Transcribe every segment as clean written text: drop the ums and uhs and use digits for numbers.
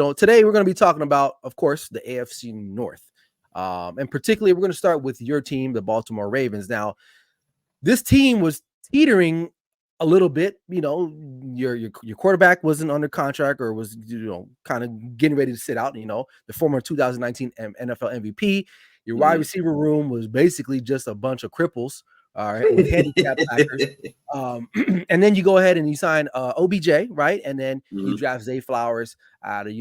So today we're going to be talking about, of course, the AFC North. And particularly, we're going to start with your team, the Baltimore Ravens. Now, this team was teetering a little bit. Your quarterback wasn't under contract or was kind of getting ready to sit out. The former 2019 NFL MVP. Your wide receiver room was basically just a bunch of cripples. All right, with handicap factors. And then you go ahead and you sign OBJ, right? And then you draft Zay Flowers out of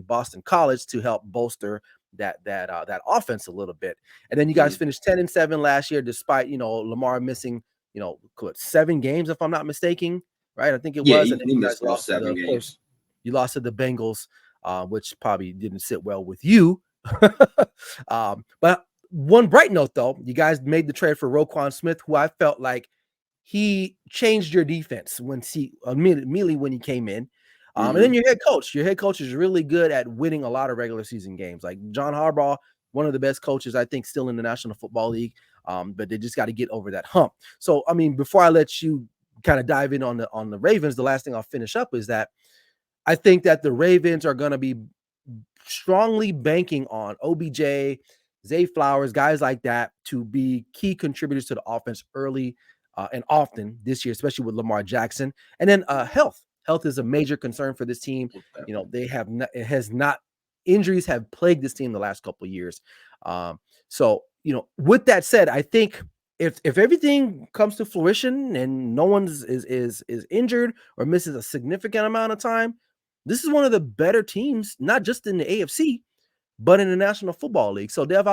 Boston College to help bolster that offense a little bit. And then you guys finished 10-7 last year, despite Lamar missing 7 games, if I'm not mistaken, right? I think it was. And then he missed all 7 games. Of course, you lost to the Bengals, which probably didn't sit well with you. But one bright note, though, you guys made the trade for Roquan Smith, who I felt like he changed your defense immediately when he came in. And then your head coach is really good at winning a lot of regular season games. Like John Harbaugh, one of the best coaches, I think, still in the National Football League. But they just got to get over that hump. So, I mean, before I let you kind of dive in on the Ravens, the last thing I'll finish up is that I think that the Ravens are going to be strongly banking on OBJ, Zay Flowers, guys like that, to be key contributors to the offense early and often this year, especially with Lamar Jackson. And then health. Health is a major concern for this team. Injuries have plagued this team the last couple of years. So, with that said, I think if everything comes to fruition and no one is injured or misses a significant amount of time, this is one of the better teams, not just in the AFC, but in the National Football League. So, Dev,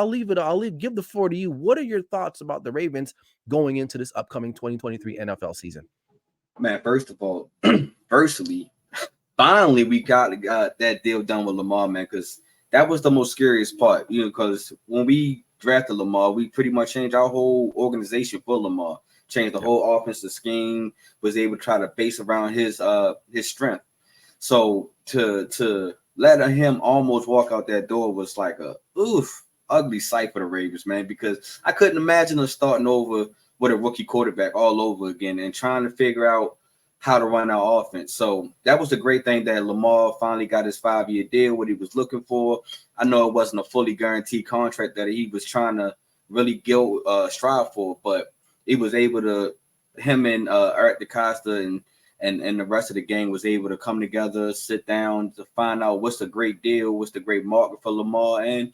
give the floor to you. What are your thoughts about the Ravens going into this upcoming 2023 NFL season? Man, first of all, finally we got that deal done with Lamar, man, because that was the most scariest part, because when we drafted Lamar, we pretty much changed our whole organization for Lamar, changed the whole offensive scheme, was able to try to base around his strength. So to let him almost walk out that door was like a ugly sight for the Ravens, man, because I couldn't imagine us starting over with a rookie quarterback all over again and trying to figure out how to run our offense. So that was the great thing that Lamar finally got his 5-year deal, what he was looking for. I know it wasn't a fully guaranteed contract that he was trying to really strive for, but he was able to, him and Eric DeCosta and the rest of the gang was able to come together, sit down to find out what's the great deal, what's the great market for Lamar. And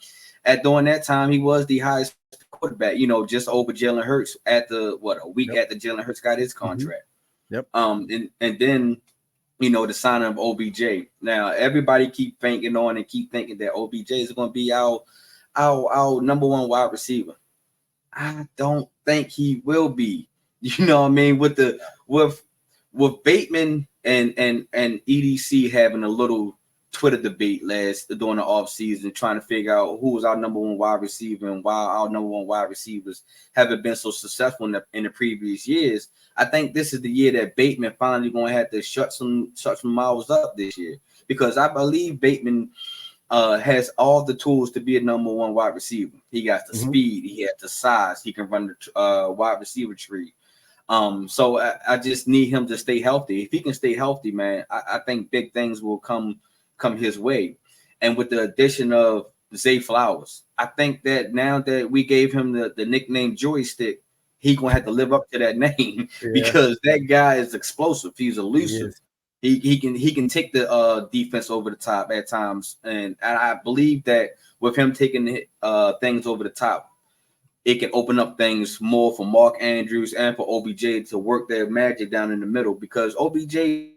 during that time, he was the highest quarterback, just over Jalen Hurts at a week after Jalen Hurts got his contract. Yep. And then, the signing of OBJ. Now, everybody keep thinking that OBJ is going to be our number one wide receiver. I don't think he will be. You know what I mean? With Bateman and EDC having a little Twitter debate during the offseason, trying to figure out who was our number one wide receiver and why our number one wide receivers haven't been so successful in the previous years. I think this is the year that Bateman finally going to have to shut some mouths up this year, because I believe Bateman has all the tools to be a number one wide receiver. He got the speed, he has the size, he can run the wide receiver tree. So I just need him to stay healthy. If he can stay healthy, man, I think big things will come his way. And with the addition of Zay Flowers, I think that now that we gave him the nickname Joystick, he gonna have to live up to that name because that guy is explosive. He's elusive. He can take the defense over the top at times, and I believe that with him taking things over the top, it can open up things more for Mark Andrews and for OBJ to work their magic down in the middle, because OBJ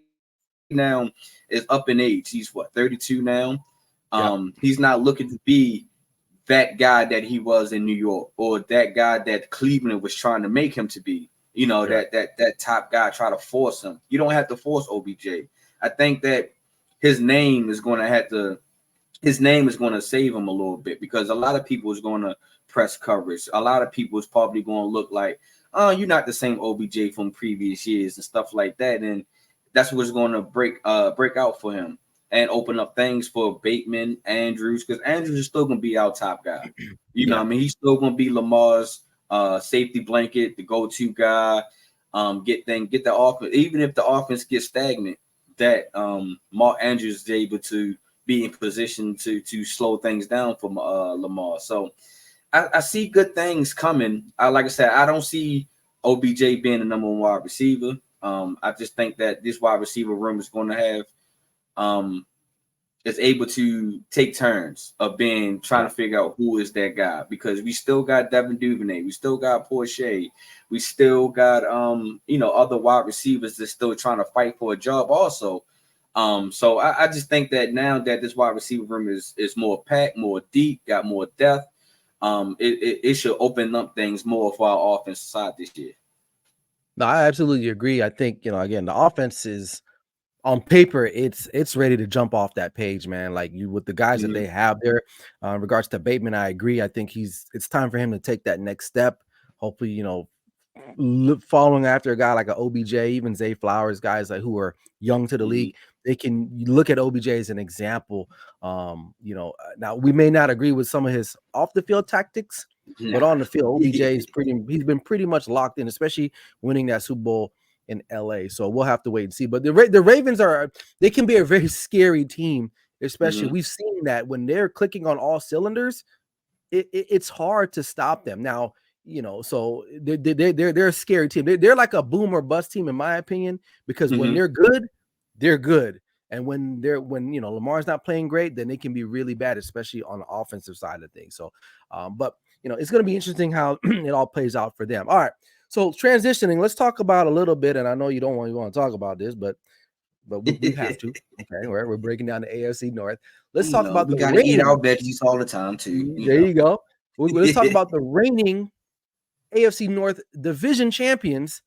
now is up in age. He's 32 now. He's not looking to be that guy that he was in New York, or that guy that Cleveland was trying to make him to be. That top guy, try to force him. You don't have to force OBJ. I think that his name is going to save him a little bit, because a lot of people is going to press coverage. A lot of people is probably going to look like, oh, you're not the same OBJ from previous years and stuff like that. And that's what's going to break out for him and open up things for Bateman, Andrews, because Andrews is still going to be our top guy. You know what I mean? He's still going to be Lamar's safety blanket, the go-to guy. Get the offense, even if the offense gets stagnant, that Mark Andrews is able to be in position to slow things down for Lamar. So I see good things coming. Like I said, I don't see OBJ being the number one wide receiver. I just think that this wide receiver room is going to have is able to take turns of being trying to figure out who is that guy, because we still got Devin Duvernay, we still got Porsche, we still got other wide receivers that's still trying to fight for a job also. So I just think that now that this wide receiver room is more packed, more deep, got more depth, it should open up things more for our offensive side this year. No, I absolutely agree. I think, again, the offense is on paper, it's ready to jump off that page, man. Like you with the guys that they have there. In regards to Bateman, I agree. I think it's time for him to take that next step. Hopefully, following after a guy like an OBJ, even Zay Flowers, guys like who are young to the league, they can look at OBJ as an example. Now we may not agree with some of his off the field tactics, but on the field, OBJ is he's been pretty much locked in, especially winning that Super Bowl in LA. So we'll have to wait and see. But the Ravens they can be a very scary team, especially we've seen that when they're clicking on all cylinders, it's hard to stop them. Now, so they're a scary team. They're like a boom or bust team, in my opinion, because when they're good, they're good. And when Lamar's not playing great, then they can be really bad, especially on the offensive side of things. So, but it's going to be interesting how it all plays out for them. All right. So transitioning, let's talk about a little bit, and I know you want to talk about this, but we have to. Okay, we're breaking down the AFC North. Let's talk about we the got to eat our reigning. veggies all the time too. There you go. Let's talk about the reigning AFC North division champions,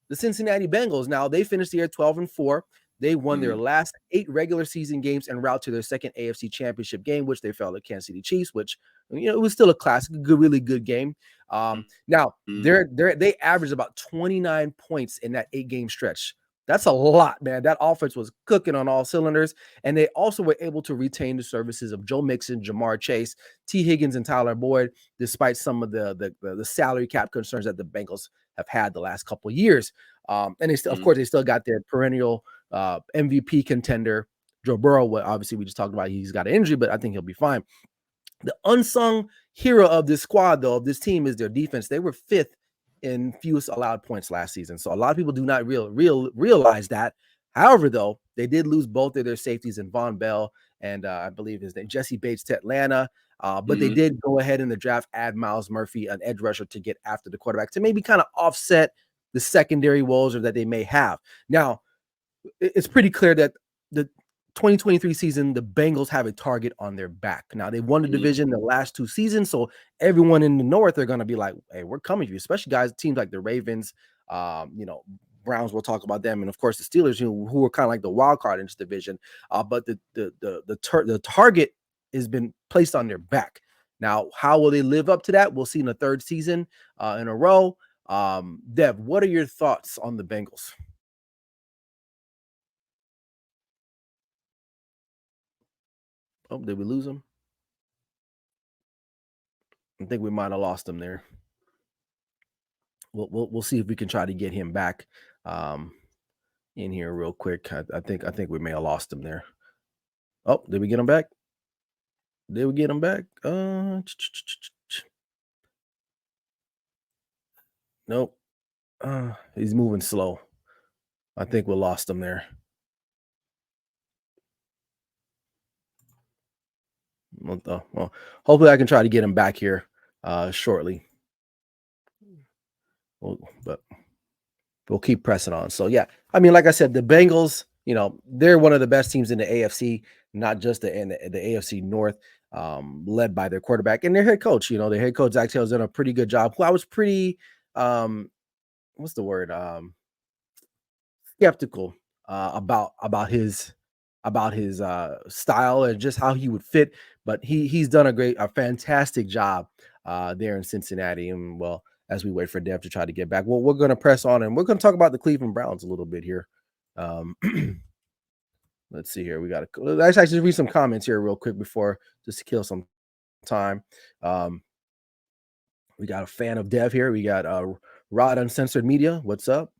the Cincinnati Bengals. Now they finished the year 12-4. They won their last 8 regular season games en route to their second AFC championship game, which they fell to Kansas City Chiefs, which it was still a classic, really good game. Now they averaged about 29 points in that 8-game stretch. That's a lot, man. That offense was cooking on all cylinders, and they also were able to retain the services of Joe Mixon, Jamar Chase, T. Higgins, and Tyler Boyd, despite some of the salary cap concerns that the Bengals have had the last couple of years. And they still, of course, they still got their perennial MVP contender, Joe Burrow. Obviously, we just talked about he's got an injury, but I think he'll be fine. The unsung hero of this squad, though, of this team is their defense. They were 5th in fewest allowed points last season. So a lot of people do not realize that. However, though, they did lose both of their safeties in Von Bell and I believe his name, Jesse Bates, to Atlanta. But they did go ahead in the draft, add Miles Murphy, an edge rusher, to get after the quarterback to maybe kind of offset the secondary woes or that they may have. Now, it's pretty clear that the 2023 season, the Bengals have a target on their back. Now, they won the division the last 2 seasons, so everyone in the North are going to be like, hey, we're coming for you, especially guys, teams like the Ravens, Browns, we'll talk about them, and of course the Steelers, who are kind of like the wild card in this division. But the target has been placed on their back. Now, how will they live up to that? We'll see in the 3rd season in a row. Dev, what are your thoughts on the Bengals? Oh, did we lose him? I think we might have lost him there. We'll see if we can try to get him back in here real quick. I think we may have lost him there. Oh, did we get him back? Did we get him back? Nope. He's moving slow. I think we lost him there. Well, hopefully I can try to get him back here shortly. But we'll keep pressing on. So, yeah, I mean, like I said, the Bengals, they're one of the best teams in the AFC, not just the AFC North, led by their quarterback and their head coach. Their head coach, Zach Taylor's done a pretty good job. Who I was pretty, what's the word? Skeptical about his style and just how he would fit. But he's done a fantastic job there in Cincinnati. And well, as we wait for Dev to try to get back, well, we're going to press on and we're going to talk about the Cleveland Browns a little bit here. Let's see here. Let's actually read some comments here real quick before, just to kill some time. We got a fan of Dev here. We got Rod Uncensored Media. What's up?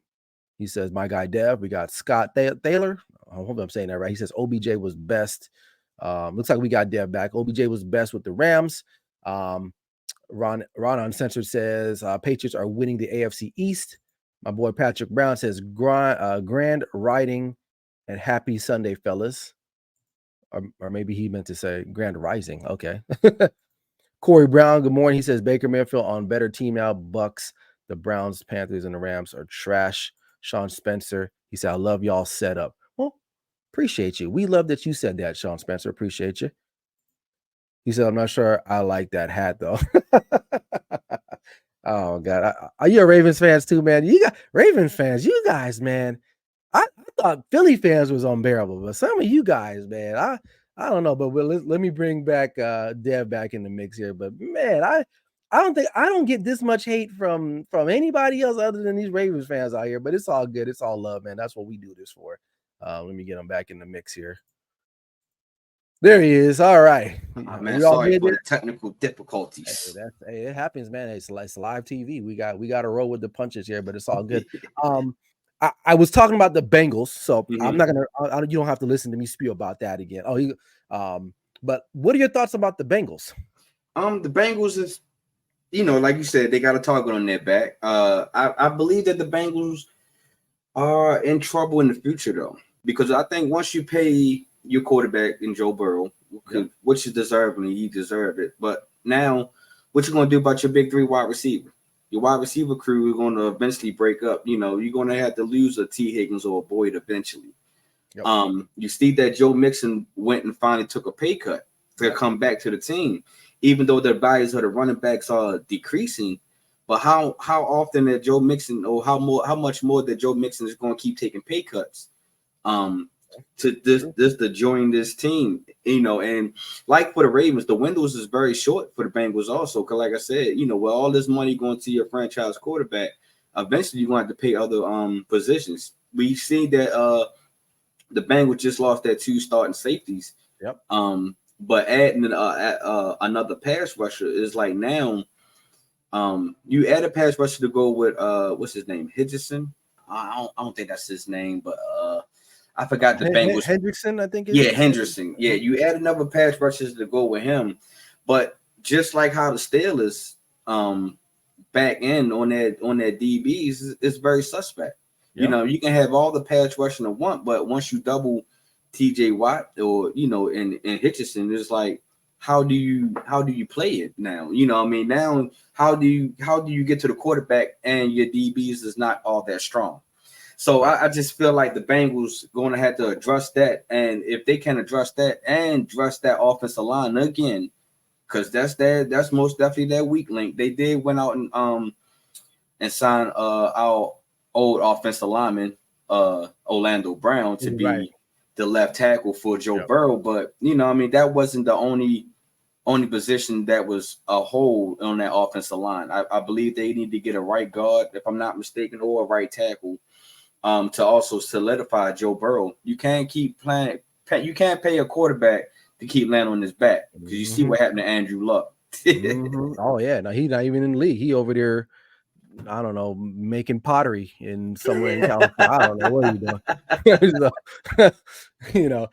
He says, my guy Dev. We got Scott Thaler. I hope I'm saying that right. He says OBJ was best. Looks like we got Dev back. OBJ was best with the Rams. Ron Uncensored says Patriots are winning the AFC East. My boy Patrick Brown says grand riding and happy Sunday, fellas. Or maybe he meant to say grand rising. Okay. Corey Brown, good morning. He says Baker Mayfield on better team now. Bucks, the Browns, Panthers, and the Rams are trash. Sean Spencer, he said, I love y'all setup. Well, appreciate you. We love that you said that, Sean Spencer. Appreciate you. He said, I'm not sure I like that hat, though. Oh, God. Are you a Ravens fans, too, man? You got Ravens fans. You guys, man. I thought Philly fans was unbearable, but some of you guys, man, I don't know. But let me bring back Dev back in the mix here. But, man, I don't get this much hate from anybody else other than these Ravens fans out here. But it's all good. It's all love, man. That's what we do this for. Let me get him back in the mix here. There he is. All right. Oh, man, sorry for the technical difficulties. Hey, it happens, man. It's live TV. We got to roll with the punches here, but it's all good. I was talking about the Bengals, so I'm not gonna. You don't have to listen to me spew about that again. But what are your thoughts about the Bengals? The Bengals is, like you said, they got a target on their back. I believe that the Bengals are in trouble in the future, though, because I think once you pay your quarterback in Joe Burrow, which is deserving, he deserved it. But now, what you gonna do about your big three wide receiver? Your wide receiver crew is going to eventually break up. You're going to have to lose a T. Higgins or a Boyd eventually. Yep. You see that Joe Mixon went and finally took a pay cut to come back to the team, even though the values of the running backs are decreasing. But how often that Joe Mixon, or how much more that Joe Mixon is going to keep taking pay cuts to join this team, and like for the Ravens, the windows is very short for the Bengals also, because like I said, with all this money going to your franchise quarterback, eventually you're going to have to pay other positions. We've seen that the Bengals just lost their 2 starting safeties. Yep. But adding another pass rusher is like now, you add a pass rusher to go with what's his name, Henderson. I don't think that's his name, but I forgot the Bengals. Hendrickson, I think. Henderson. Yeah, you add another pass rushers to go with him, but just like how the Steelers back in on their DBs is very suspect. Yep. You can have all the pass rushing at once, but once you double TJ Watt or and Hitchison, it's like how do you play it now? Now how do you get to the quarterback and your DBs is not all that strong? So I just feel like the Bengals going to have to address that, and if they can address that and address that offensive line again, because that's most definitely their weak link. They did went out and sign our old offensive lineman Orlando Brown to be the left tackle for Joe Burrow, but that wasn't the only position that was a hole on that offensive line. I believe they need to get a right guard, if I'm not mistaken, or a right tackle. To also solidify Joe Burrow. You can't keep playing. You can't pay a quarterback to keep landing on his back, because you see what happened to Andrew Luck. Oh yeah, no, he's not even in the league. He over there, I don't know, making pottery in somewhere in California. I don't know what he's doing.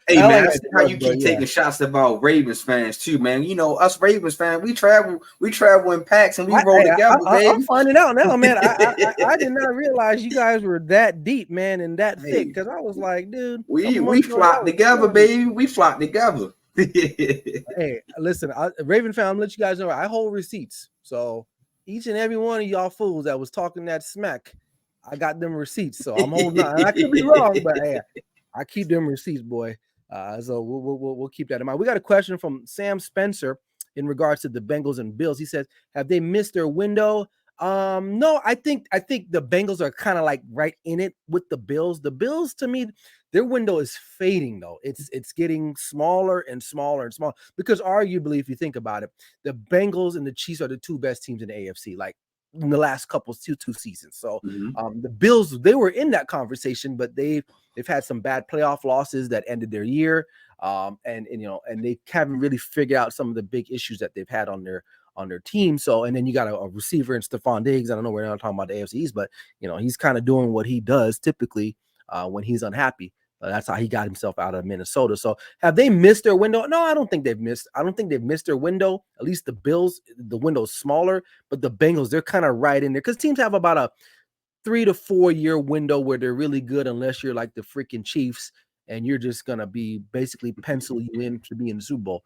Hey man, I see how you keep taking shots about Ravens fans too, man. Us Ravens fans, we travel in packs and we roll together, baby. I'm finding out now, man. I did not realize you guys were that deep, man, and that thick. Because I was like, dude, we flock together, baby. We flock together. Hey, listen, Raven fan, I'm gonna let you guys know I hold receipts. So each and every one of y'all fools that was talking that smack, I got them receipts. So I'm holding on. And I could be wrong, but hey, I keep them receipts, boy. So we'll keep that in mind. We got a question from Sam Spencer in regards to the Bengals and Bills. He says, have they missed their window? No, I think the Bengals are kind of like right in it with the Bills. The Bills, to me, their window is fading though. It's getting smaller and smaller and smaller, because arguably, if you think about it, the Bengals and the Chiefs are the 2 best teams in the AFC, like in the last two seasons. So the Bills, they were in that conversation, but they've had some bad playoff losses that ended their year. And they haven't really figured out some of the big issues that they've had on their team. So, and then you got a receiver in Stephon Diggs. I don't know, we're not talking about the AFC East, but he's kind of doing what he does typically when he's unhappy. That's how he got himself out of Minnesota. So have they missed their window? No, I don't think they've missed. I don't think they've missed their window. At least the Bills, the window's smaller, but the Bengals, they're kind of right in there because teams have about a 3 to 4 year window where they're really good, unless you're like the freaking Chiefs and you're just gonna be basically pencil you in to be in the Super Bowl.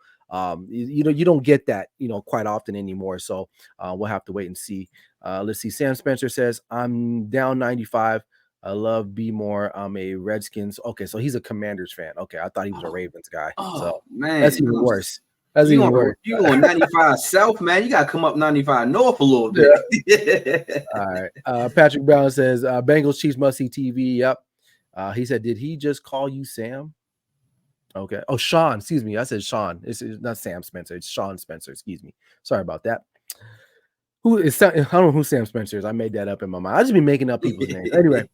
You don't get that quite often anymore. So we'll have to wait and see. Let's see. Sam Spencer says, I'm down 95. I love B more. I'm a Redskins. Okay, so he's a Commanders fan. Okay, I thought he was a Ravens guy. So man, that's even worse. That's even worse. You on 95 South, man. You gotta come up 95 North a little bit. Yeah. All right. Patrick Brown says, Bengals Chiefs must see TV. Yep. He said, did he just call you Sam? Okay. Oh, Sean. Excuse me. I said Sean. It's not Sam Spencer. It's Sean Spencer. Excuse me. Sorry about that. Who is? I don't know who Sam Spencer is. I made that up in my mind. I just be making up people's names. Anyway,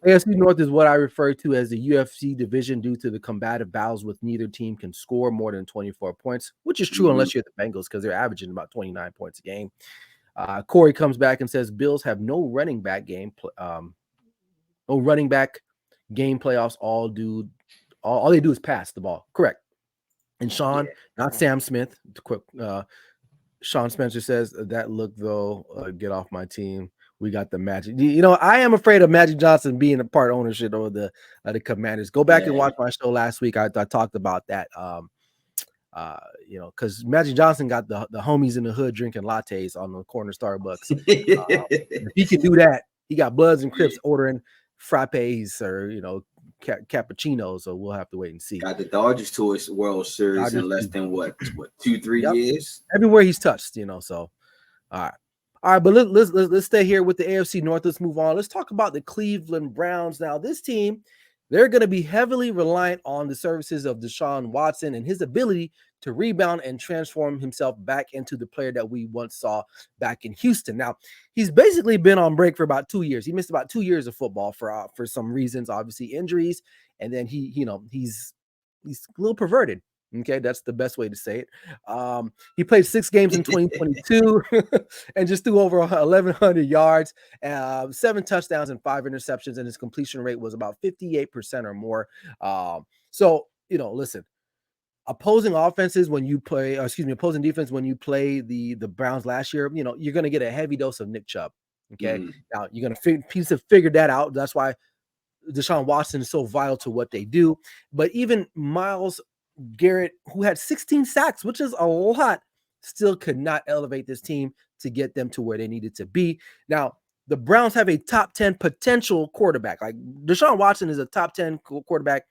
AFC North is what I refer to as the UFC division due to the combative battles with neither team can score more than 24 points, which is true unless you're the Bengals because they're averaging about 29 points a game. Corey comes back and says Bills have no running back game. No running back game playoffs. All they do is pass the ball. Correct. And Sean, not Sam Smith. Quick. Sean Spencer says that look though, get off my team. We got the Magic. I am afraid of Magic Johnson being a part ownership of the Commanders. Go back and watch my show last week. I talked about that. Because Magic Johnson got the homies in the hood drinking lattes on the corner Starbucks. If he can do that, he got Bloods and Crips ordering frappes or cappuccinos. So we'll have to wait and see. Got the Dodgers to a World Series in less than 2-3 years. Everywhere he's touched, So all right, but let's stay here with the AFC North. Let's move on. Let's talk about the Cleveland Browns. Now, this team, they're going to be heavily reliant on the services of Deshaun Watson and his ability to rebound and transform himself back into the player that we once saw back in Houston. Now, he's basically been on break for about 2 years. He missed about 2 years of football for some reasons, obviously injuries, and then he's a little perverted. Okay, that's the best way to say it. He played 6 games in 2022 and just threw over 1,100 yards, 7 touchdowns and 5 interceptions, and his completion rate was about 58% or more. Listen, opposing defense when you play the Browns last year, you're going to get a heavy dose of Nick Chubb. Okay, now you're going to figure that out. That's why Deshaun Watson is so vital to what they do. But even Myles Garrett, who had 16 sacks, which is a lot, still could not elevate this team to get them to where they needed to be. Now, the Browns have a top 10 potential quarterback. Like Deshaun Watson is a top 10 quarterback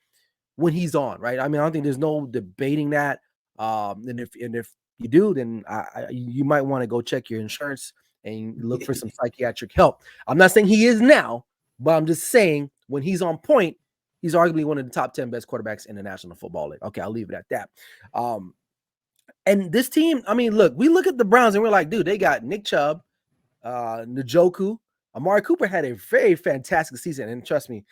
when he's on, right? I mean, I don't think there's no debating that. And if you do, then you might want to go check your insurance and look for some psychiatric help. I'm not saying he is now, but I'm just saying when he's on point, he's arguably one of the top 10 best quarterbacks in the National Football League. Okay, I'll leave it at that. And this team, I mean, look, we look at the Browns and we're like, dude, they got Nick Chubb, Njoku. Amari Cooper had a very fantastic season. And trust me,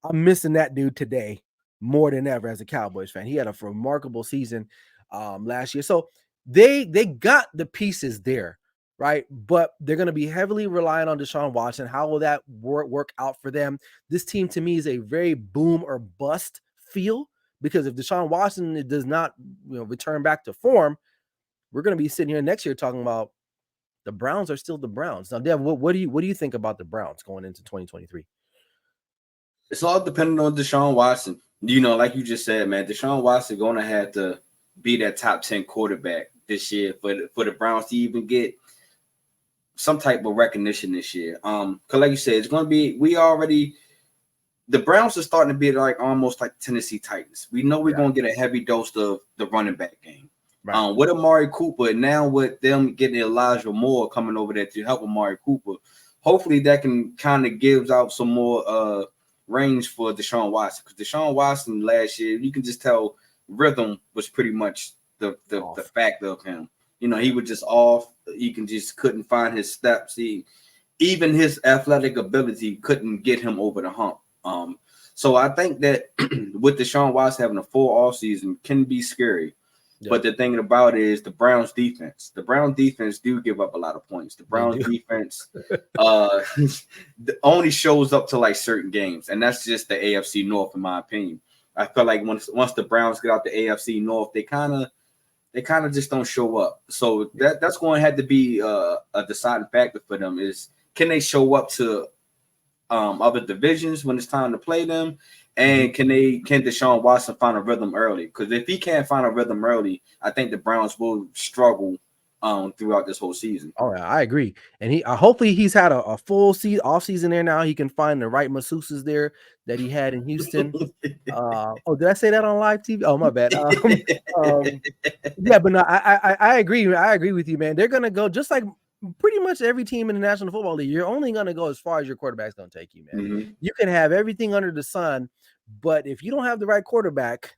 I'm missing that dude today more than ever as a Cowboys fan. He had a remarkable season last year. So they got the pieces there, right? But they're going to be heavily reliant on Deshaun Watson. How will that work out for them? This team, to me, is a very boom or bust feel, because if Deshaun Watson does not return back to form, we're going to be sitting here next year talking about the Browns are still the Browns. Now, Dev, what do you think about the Browns going into 2023? It's all dependent on Deshaun Watson. Like you just said, man, Deshaun Watson going to have to be that top 10 quarterback this year for the Browns to even get some type of recognition this year. Because like you said, it's going to be, the Browns are starting to be like almost like Tennessee Titans. We know we're going to get a heavy dose of the running back game. Right. With Amari Cooper, now with them getting Elijah Moore coming over there to help Amari Cooper, hopefully that can kind of gives out some more range for Deshaun Watson. Because Deshaun Watson last year, you can just tell rhythm was pretty much the factor of him. He was just off. He couldn't find his steps. Even his athletic ability couldn't get him over the hump. So I think that with Deshaun Watson having a full offseason can be scary. Yeah. But the thing about it is the Browns defense. The Browns defense do give up a lot of points. The Browns defense only shows up to like certain games, and that's just the AFC North, in my opinion. I feel like once the Browns get out the AFC North, they kind of just don't show up. So that's going to have to be a deciding factor for them is can they show up to other divisions when it's time to play them, and can Deshaun Watson find a rhythm early? Because if he can't find a rhythm early, I think the Browns will struggle throughout this whole season. Oh, yeah, I agree. And he hopefully he's had a full off season there now. He can find the right masseuses there that he had in Houston. Oh, did I say that on live TV? Oh, my bad. Yeah, but no, I agree. I agree with you, man. They're gonna go just like pretty much every team in the National Football League. You're only gonna go as far as your quarterback's gonna take you, man. You can have everything under the sun, but if you don't have the right quarterback,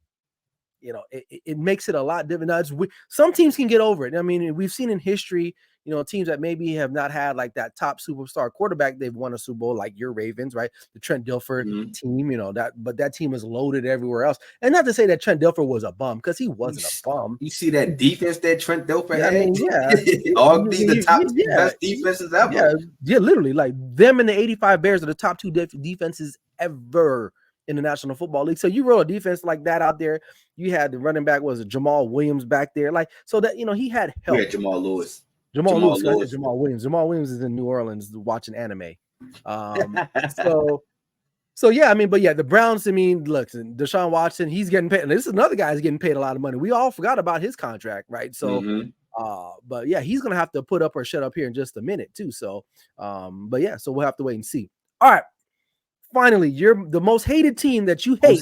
you know, it makes it a lot different. Now, some teams can get over it. I mean, we've seen in history, you know, teams that maybe have not had like that top superstar quarterback, they've won a Super Bowl, like your Ravens, right? The Trent Dilfer team, you know, but that team is loaded everywhere else. And not to say that Trent Dilfer was a bum, because he wasn't a bum. You see that defense that Trent Dilfer had? I mean, yeah. All the top best defenses ever. Yeah, literally. Like them and the 85 Bears are the top two defenses ever in the National Football League. So you roll a defense like that out there. You had the running back was Jamal Williams back there. Like, so that, you know, he had help. Yeah, Jamal Lewis. Jamal Lewis. Jamal Williams. Jamal Williams is in New Orleans watching anime. So yeah, I mean, but yeah, the Browns, I mean, look, Deshaun Watson, he's getting paid. This is another guy who's getting paid a lot of money. We all forgot about his contract, right? So but yeah, he's gonna have to put up or shut up here in just a minute too. So but yeah, so we'll have to wait and see. All right. Finally, you're the most hated team that you hate.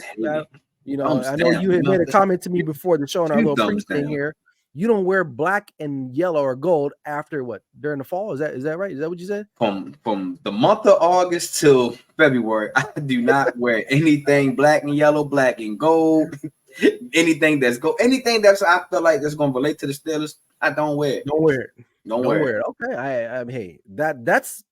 You know, I know you had made a comment to me before the show in our little pre-thing here. You don't wear black and yellow or gold after what? During the fall? Is that right? Is that what you said? From the month of August till February, I do not wear anything black and yellow, black and gold. Anything that's I feel like that's gonna relate to the Steelers, I don't wear it. Don't wear it. Don't wear it. Okay. I hey, that's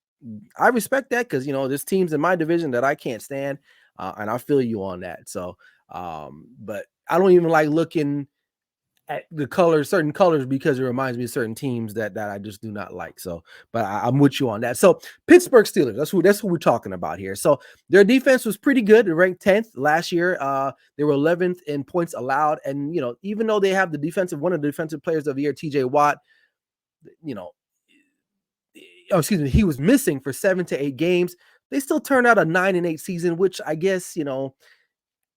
I respect that, because you know there's teams in my division that I can't stand, and I feel you on that. So, but I don't even like looking at the colors, certain colors, because it reminds me of certain teams that I just do not like. So, but I'm with you on that. So, Pittsburgh Steelers, that's who we're talking about here. So, their defense was pretty good. They ranked 10th last year. They were 11th in points allowed, and you know, even though they have one of the defensive players of the year, TJ Watt, you know. He was missing for 7 to 8 games. They still turned out a 9-8 season, which I guess, you know,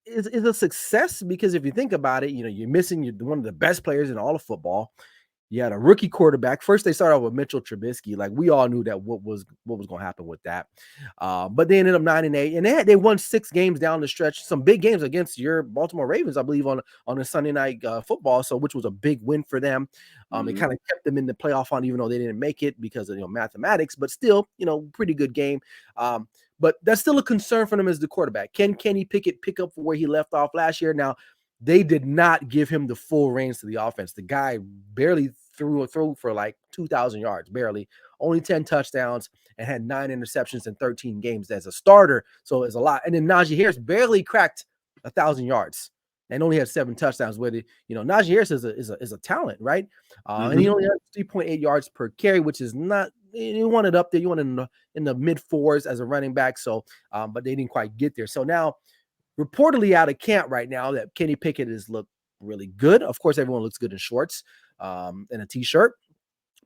is a success, because if you think about it, you know, you're missing one of the best players in all of football. You had a rookie quarterback. First, they started off with Mitchell Trubisky. Like, we all knew that what was going to happen with that. But they ended up 9-8, and they won 6 games down the stretch. Some big games against your Baltimore Ravens, I believe, on a Sunday night football. So, which was a big win for them. It kind of kept them in the playoff hunt, even though they didn't make it because of, you know, mathematics. But still, you know, pretty good game. But that's still a concern for them as the quarterback. Can Kenny Pickett pick up where he left off last year? Now, they did not give him the full reins to the offense. The guy barely threw for like 2,000 yards, barely, only 10 touchdowns, and had 9 interceptions in 13 games as a starter. So it's a lot. And then Najee Harris barely cracked 1,000 yards and only had 7 touchdowns. With it, you know, Najee Harris is a talent, right? And he only had 3.8 yards per carry, which is not. You want it up there. You want it in the mid 4s as a running back. So, but they didn't quite get there. So now, reportedly out of camp right now, that Kenny Pickett has looked really good. Of course, everyone looks good in shorts and a t-shirt.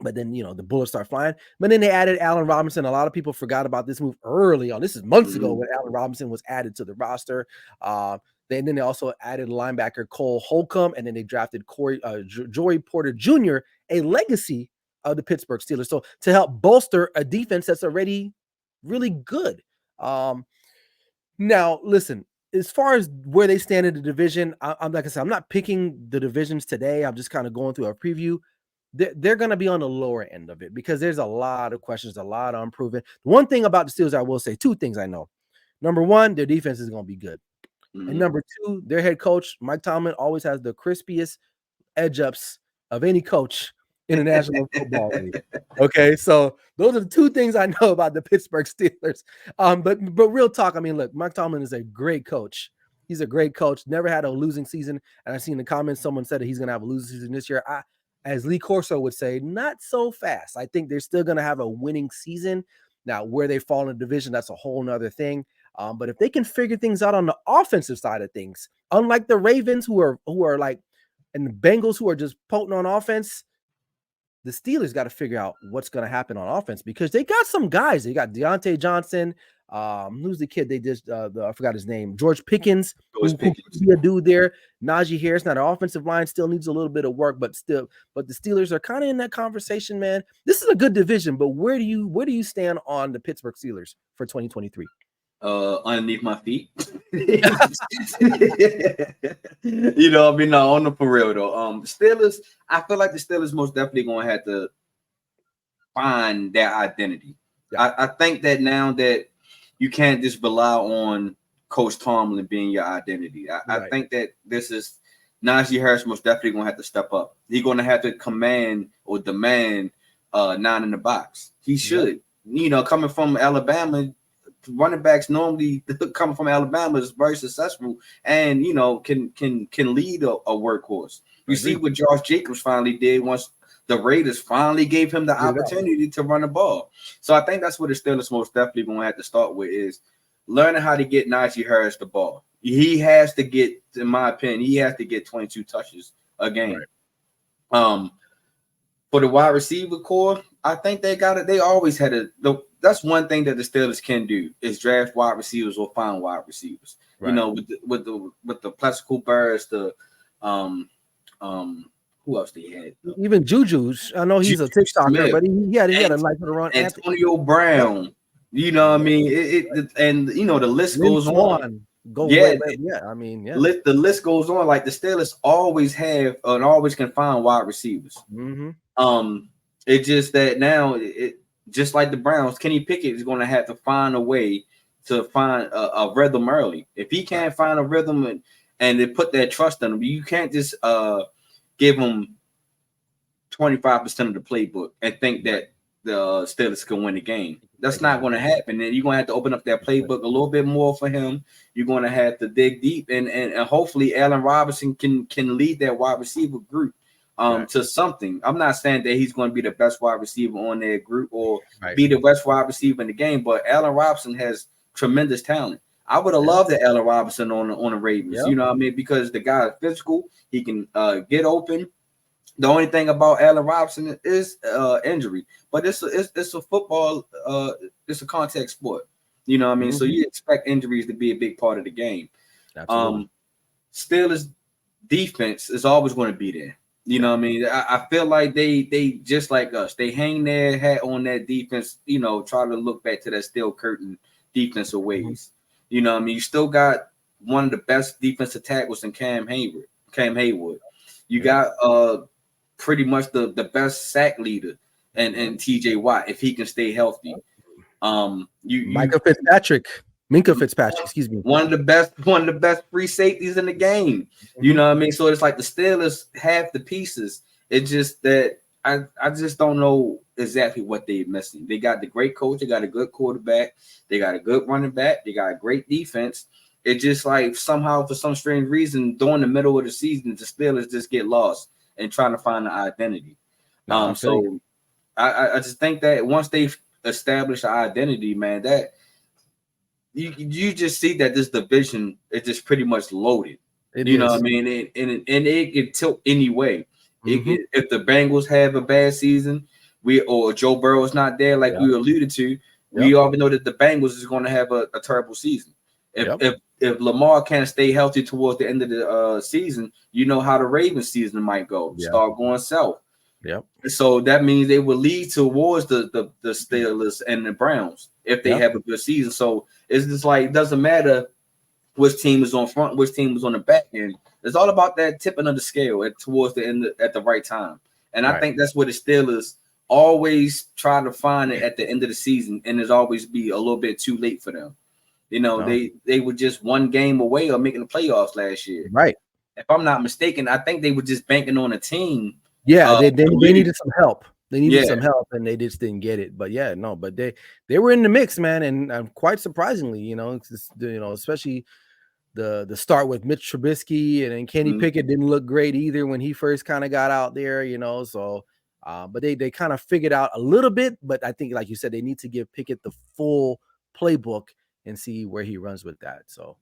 But then, you know, the bullets start flying. But then they added Allen Robinson. A lot of people forgot about this move early on. This is months ago when Allen Robinson was added to the roster. Then they also added linebacker Cole Holcomb, and then they drafted Joey Porter Jr., a legacy of the Pittsburgh Steelers. So to help bolster a defense that's already really good. Now, listen, as far as where they stand in the division, I'm like I said, I'm not picking the divisions today. I'm just kind of going through a preview. They're going to be on the lower end of it because there's a lot of questions, a lot of unproven. One thing about the Steelers, I will say 2 things I know. Number 1, their defense is going to be good. And number 2, their head coach, Mike Tomlin, always has the crispiest edge ups of any coach in the National Football League. Okay, so those are the 2 things I know about the Pittsburgh Steelers. But real talk, I mean, look, Mike Tomlin is a great coach. He's a great coach. Never had a losing season. And I seen in the comments someone said that he's going to have a losing season this year. As Lee Corso would say, not so fast. I think they're still going to have a winning season. Now, where they fall in the division, that's a whole nother thing. But if they can figure things out on the offensive side of things, unlike the Ravens who are like, and the Bengals who are just potent on offense, the Steelers got to figure out what's going to happen on offense because they got some guys. They got Deontay Johnson. Who's the kid they just I forgot his name. George Pickens, who could be a dude there. Najee Harris. Now the offensive line still needs a little bit of work, but the Steelers are kind of in that conversation, man. This is a good division, but where do you stand on the Pittsburgh Steelers for 2023? Underneath my feet. You know, I mean, no, on the for real though. Steelers, I feel like the Steelers most definitely gonna have to find their identity. Yeah. I think that now that you can't just rely on Coach Tomlin being your identity. I think that this is Najee Harris most definitely gonna have to step up. He's gonna have to command or demand 9 in the box. He should. Yeah. You know, coming from Alabama, running backs normally coming from Alabama is very successful and you know can lead a workhorse. You see what Josh Jacobs finally did once the Raiders finally gave him the opportunity to run the ball. So I think that's what the Steelers most definitely going to have to start with is learning how to get Najee Harris the ball. He has to get, in my opinion, he has to get 22 touches a game. Right. For the wide receiver core, I think they got it. They always had that's one thing that the Steelers can do is draft wide receivers or find wide receivers. Right. You know, with the Plaxico Burress, the who else they had? Even Juju's. I know he's a TikToker, Smith, but he had a nice little run. Antonio Brown. You know what I mean? And you know the list goes on. I mean, the list goes on. Like the Steelers always have and always can find wide receivers. Mm-hmm. It's just that now just like the Browns, Kenny Pickett is going to have to find a way to find a rhythm early. If he can't find a rhythm and they put that trust in him, you can't just give him 25% of the playbook and think that the Steelers can win the game. That's not going to happen. And you're going to have to open up that playbook a little bit more for him. You're going to have to dig deep, and hopefully Allen Robinson can lead that wide receiver group to something. I'm not saying that he's going to be the best wide receiver on their group or be the best wide receiver in the game, but Allen Robinson has tremendous talent. I would have loved the Allen Robinson on the Ravens, you know what I mean? Because the guy is physical, he can get open. The only thing about Allen Robinson is injury, but it's a football, it's a contact sport, you know what I mean? Mm-hmm. So you expect injuries to be a big part of the game. Absolutely. Steelers defense is always going to be there. You know what I mean? I feel like they just like us. They hang their hat on that defense, you know, try to look back to that steel curtain defensive ways. Mm-hmm. You know what I mean? You still got one of the best defensive tackles in Cam Haywood. You got pretty much the best sack leader and TJ Watt if he can stay healthy. Minka Fitzpatrick, excuse me. One of the best free safeties in the game. You know what I mean? So it's like the Steelers have the pieces. It's just that I just don't know exactly what they're missing. They got the great coach, they got a good quarterback, they got a good running back, they got a great defense. It's just like somehow for some strange reason during the middle of the season, the Steelers just get lost and trying to find the identity. So I just think that once they establish an identity, man, that you just see that this division is just pretty much loaded. You know what I mean? And it can tilt any way. Mm-hmm. If the Bengals have a bad season, or Joe Burrow is not there, like we alluded to, we already know that the Bengals is going to have a terrible season. If Lamar can't stay healthy towards the end of the season, you know how the Ravens season might go. Start going south. So that means they will lead towards the Steelers and the Browns if they have a good season. So it's just like it doesn't matter which team is on front, which team is on the back end. It's all about that tipping of the scale towards the end at the right time. And I think that's where the Steelers always try to find it at the end of the season, and it's always be a little bit too late for them. You know, they were just one game away of making the playoffs last year. Right. If I'm not mistaken, I think they were just banking on a team. Yeah, they needed some help. They needed some help, and they just didn't get it. But but they were in the mix, man, and quite surprisingly, you know, it's just, you know, especially the start with Mitch Trubisky and then Kenny Pickett didn't look great either when he first kind of got out there, you know. So, but they kind of figured out a little bit. But I think, like you said, they need to give Pickett the full playbook and see where he runs with that. So